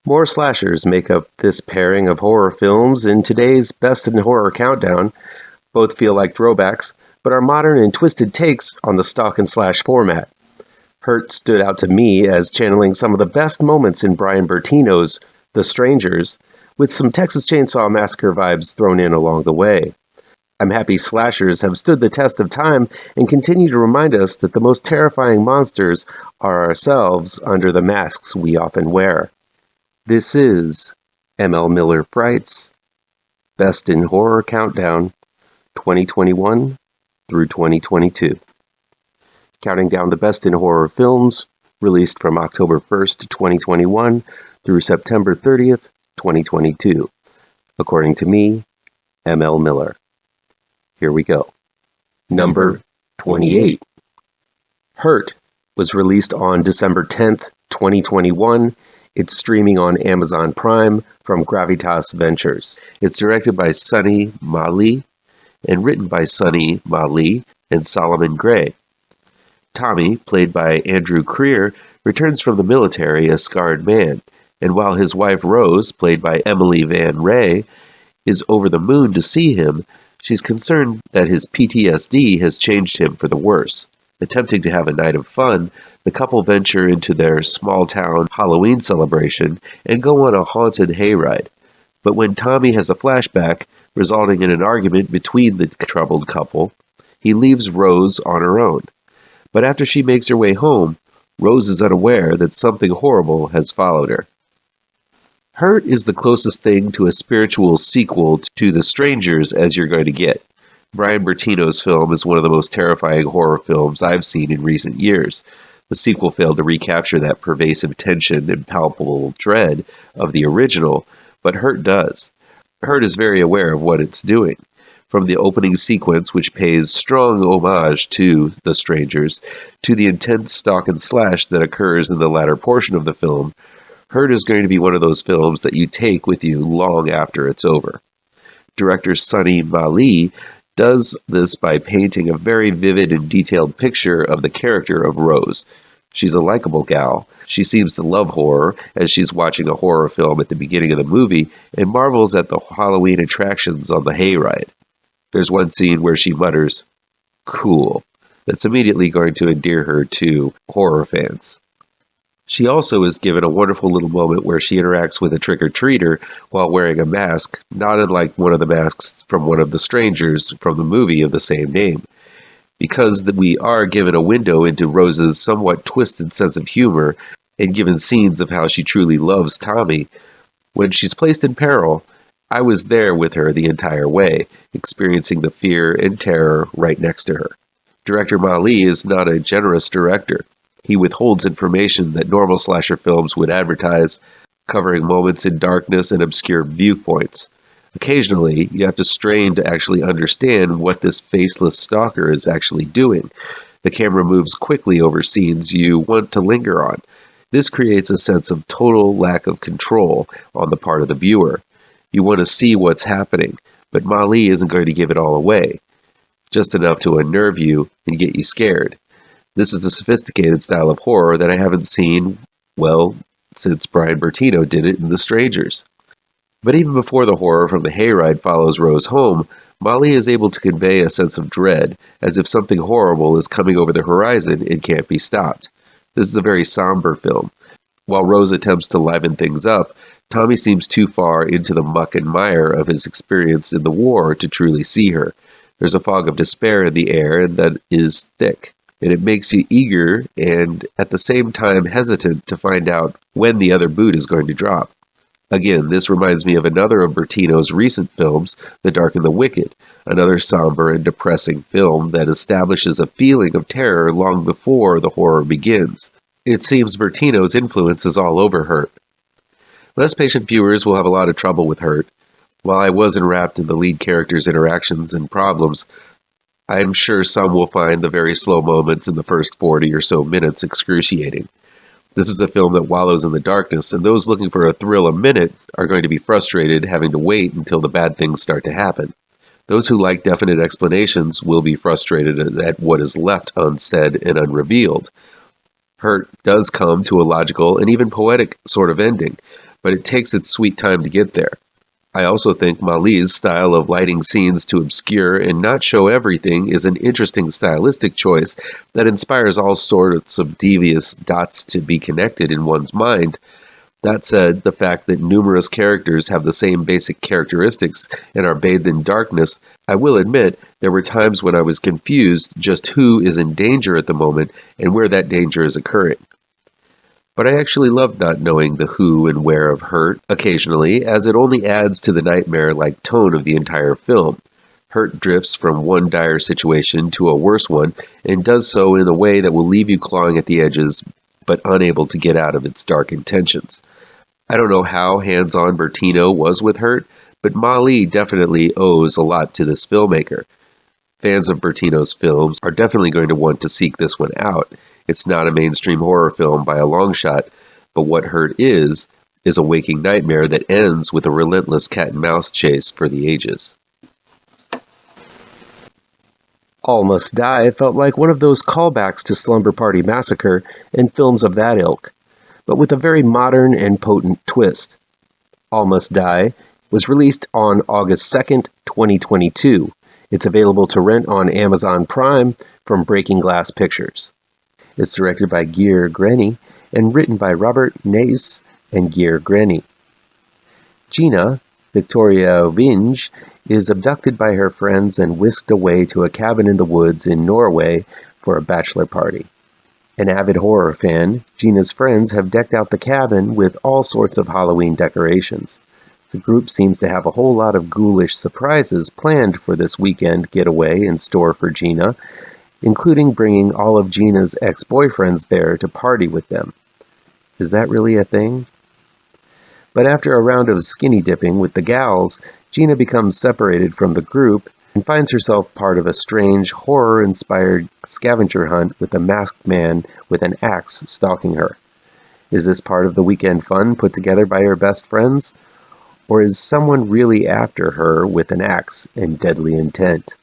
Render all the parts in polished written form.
More slashers make up this pairing of horror films in today's Best in Horror Countdown. Both feel like throwbacks, but are modern and twisted takes on the stalk and slash format. Hurt stood out to me as channeling some of the best moments in Brian Bertino's The Strangers, with some Texas Chainsaw Massacre vibes thrown in along the way. I'm happy slashers have stood the test of time and continue to remind us that the most terrifying monsters are ourselves under the masks we often wear. This is M.L. Miller Frights Best in Horror Countdown 2021 through 2022. Counting down the best in horror films released from October 1st, 2021 through September 30th, 2022. According to me, M.L. Miller. Here we go. Number 28. Hurt was released on December 10th, 2021. It's streaming on Amazon Prime from Gravitas Ventures. It's directed by Sunny Mali and written by Sunny Mali and Solomon Gray. Tommy, played by Andrew Creer, returns from the military a scarred man, and while his wife Rose, played by Emily Van Ray, is over the moon to see him, she's concerned that his PTSD has changed him for the worse. Attempting to have a night of fun, the couple venture into their small-town Halloween celebration and go on a haunted hayride. But when Tommy has a flashback, resulting in an argument between the troubled couple, he leaves Rose on her own. But after she makes her way home, Rose is unaware that something horrible has followed her. Hurt is the closest thing to a spiritual sequel to The Strangers as you're going to get. Brian Bertino's film is one of the most terrifying horror films I've seen in recent years. The sequel failed to recapture that pervasive tension and palpable dread of the original, but Hurt does. Hurt is very aware of what it's doing. From the opening sequence, which pays strong homage to The Strangers, to the intense stalk and slash that occurs in the latter portion of the film, Hurt is going to be one of those films that you take with you long after it's over. Director Sunny Mali does this by painting a very vivid and detailed picture of the character of Rose. She's a likable gal. She seems to love horror as she's watching a horror film at the beginning of the movie and marvels at the Halloween attractions on the hayride. There's one scene where she mutters, "Cool," that's immediately going to endear her to horror fans. She also is given a wonderful little moment where she interacts with a trick-or-treater while wearing a mask, not unlike one of the masks from one of the strangers from the movie of the same name. Because we are given a window into Rose's somewhat twisted sense of humor and given scenes of how she truly loves Tommy, when she's placed in peril, I was there with her the entire way, experiencing the fear and terror right next to her. Director Mali is not a generous director. He withholds information that normal slasher films would advertise, covering moments in darkness and obscure viewpoints. Occasionally, you have to strain to actually understand what this faceless stalker is actually doing. The camera moves quickly over scenes you want to linger on. This creates a sense of total lack of control on the part of the viewer. You want to see what's happening, but Mali isn't going to give it all away. Just enough to unnerve you and get you scared. This is a sophisticated style of horror that I haven't seen, well, since Brian Bertino did it in The Strangers. But even before the horror from the hayride follows Rose home, Mali is able to convey a sense of dread, as if something horrible is coming over the horizon and can't be stopped. This is a very somber film. While Rose attempts to liven things up, Tommy seems too far into the muck and mire of his experience in the war to truly see her. There's a fog of despair in the air that is thick, and it makes you eager and at the same time hesitant to find out when the other boot is going to drop. Again, this reminds me of another of Bertino's recent films, The Dark and the Wicked, another somber and depressing film that establishes a feeling of terror long before the horror begins. It seems Bertino's influence is all over Hurt. Less patient viewers will have a lot of trouble with Hurt. While I was enwrapped in the lead character's interactions and problems, I am sure some will find the very slow moments in the first 40 or so minutes excruciating. This is a film that wallows in the darkness, and those looking for a thrill a minute are going to be frustrated having to wait until the bad things start to happen. Those who like definite explanations will be frustrated at what is left unsaid and unrevealed. Hurt does come to a logical and even poetic sort of ending, but it takes its sweet time to get there. I also think Mali's style of lighting scenes to obscure and not show everything is an interesting stylistic choice that inspires all sorts of devious dots to be connected in one's mind. That said, the fact that numerous characters have the same basic characteristics and are bathed in darkness, I will admit there were times when I was confused just who is in danger at the moment and where that danger is occurring. But I actually love not knowing the who and where of hurt occasionally, as it only adds to the nightmare-like tone of the entire film. Hurt drifts from one dire situation to a worse one, and does so in a way that will leave you clawing at the edges, but unable to get out of its dark intentions. I don't know how hands-on Bertino was with Hurt, but Mali definitely owes a lot to this filmmaker. Fans of Bertino's films are definitely going to want to seek this one out. It's not a mainstream horror film by a long shot, but what Hurt is a waking nightmare that ends with a relentless cat-and-mouse chase for the ages. All Must Die felt like one of those callbacks to Slumber Party Massacre and films of that ilk, but with a very modern and potent twist. All Must Die was released on August 2nd, 2022. It's available to rent on Amazon Prime from Breaking Glass Pictures. It's directed by Geir Grenny and written by Robert Nace and Geir Grenny. Gina, Victoria Vinge, is abducted by her friends and whisked away to a cabin in the woods in Norway for a bachelor party. An avid horror fan, Gina's friends have decked out the cabin with all sorts of Halloween decorations. The group seems to have a whole lot of ghoulish surprises planned for this weekend getaway in store for Gina, including bringing all of Gina's ex-boyfriends there to party with them. Is that really a thing? But after a round of skinny dipping with the gals, Gina becomes separated from the group and finds herself part of a strange, horror-inspired scavenger hunt with a masked man with an axe stalking her. Is this part of the weekend fun put together by her best friends? Or is someone really after her with an axe and deadly intent?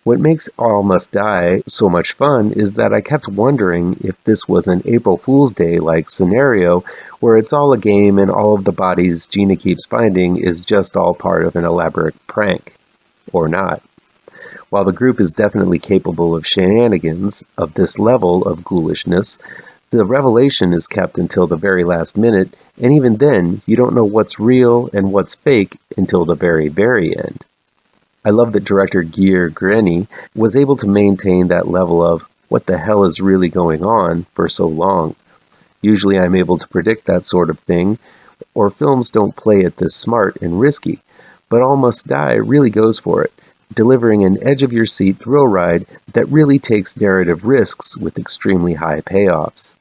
What makes All Must Die so much fun is that I kept wondering if this was an April Fool's Day-like scenario where it's all a game and all of the bodies Gina keeps finding is just all part of an elaborate prank. Or not. While the group is definitely capable of shenanigans of this level of ghoulishness, the revelation is kept until the very last minute, and even then, you don't know what's real and what's fake until the very, very end. I love that director Geir Grenny was able to maintain that level of what the hell is really going on for so long. Usually I'm able to predict that sort of thing, or films don't play it this smart and risky, but All Must Die really goes for it, delivering an edge-of-your-seat thrill ride that really takes narrative risks with extremely high payoffs.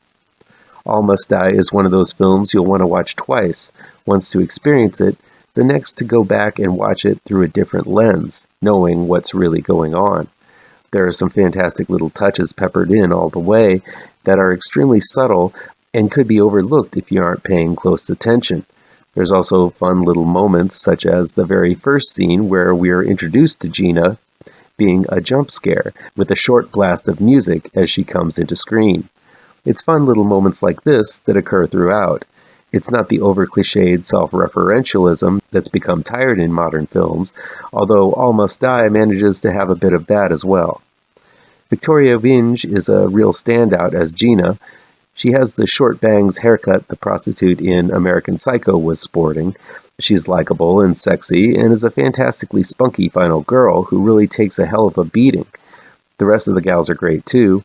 All Must Die is one of those films you'll want to watch twice, once to experience it, the next to go back and watch it through a different lens, knowing what's really going on. There are some fantastic little touches peppered in all the way that are extremely subtle and could be overlooked if you aren't paying close attention. There's also fun little moments such as the very first scene where we are introduced to Gina being a jump scare with a short blast of music as she comes into screen. It's fun little moments like this that occur throughout. It's not the over-cliched self-referentialism that's become tired in modern films, although All Must Die manages to have a bit of that as well. Victoria Vinge is a real standout as Gina. She has the short bangs haircut the prostitute in American Psycho was sporting. She's likable and sexy and is a fantastically spunky final girl who really takes a hell of a beating. The rest of the gals are great too.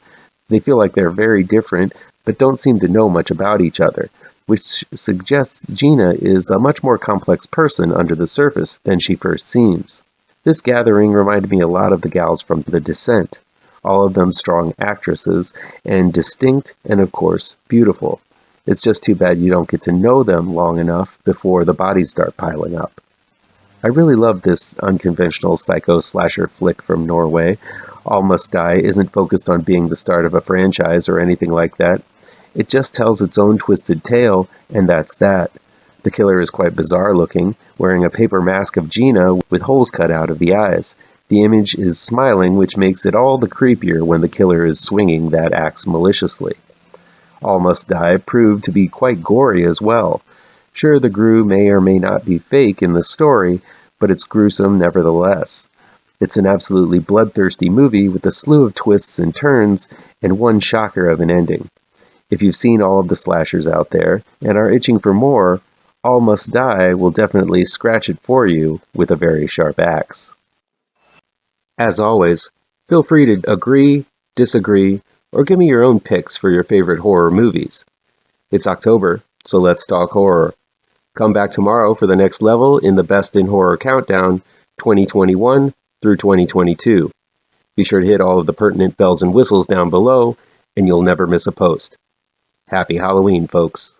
They feel like they're very different, but don't seem to know much about each other, which suggests Gina is a much more complex person under the surface than she first seems. This gathering reminded me a lot of the gals from The Descent, all of them strong actresses, and distinct and, of course, beautiful. It's just too bad you don't get to know them long enough before the bodies start piling up. I really love this unconventional psycho-slasher flick from Norway. All Must Die isn't focused on being the start of a franchise or anything like that. It just tells its own twisted tale, and that's that. The killer is quite bizarre looking, wearing a paper mask of Gina with holes cut out of the eyes. The image is smiling, which makes it all the creepier when the killer is swinging that axe maliciously. All Must Die proved to be quite gory as well. Sure, the Gru may or may not be fake in the story, but it's gruesome nevertheless. It's an absolutely bloodthirsty movie with a slew of twists and turns and one shocker of an ending. If you've seen all of the slashers out there and are itching for more, All Must Die will definitely scratch it for you with a very sharp axe. As always, feel free to agree, disagree, or give me your own picks for your favorite horror movies. It's October, so let's talk horror. Come back tomorrow for the next level in the Best in Horror Countdown 2021 through 2022. Be sure to hit all of the pertinent bells and whistles down below, and you'll never miss a post. Happy Halloween, folks.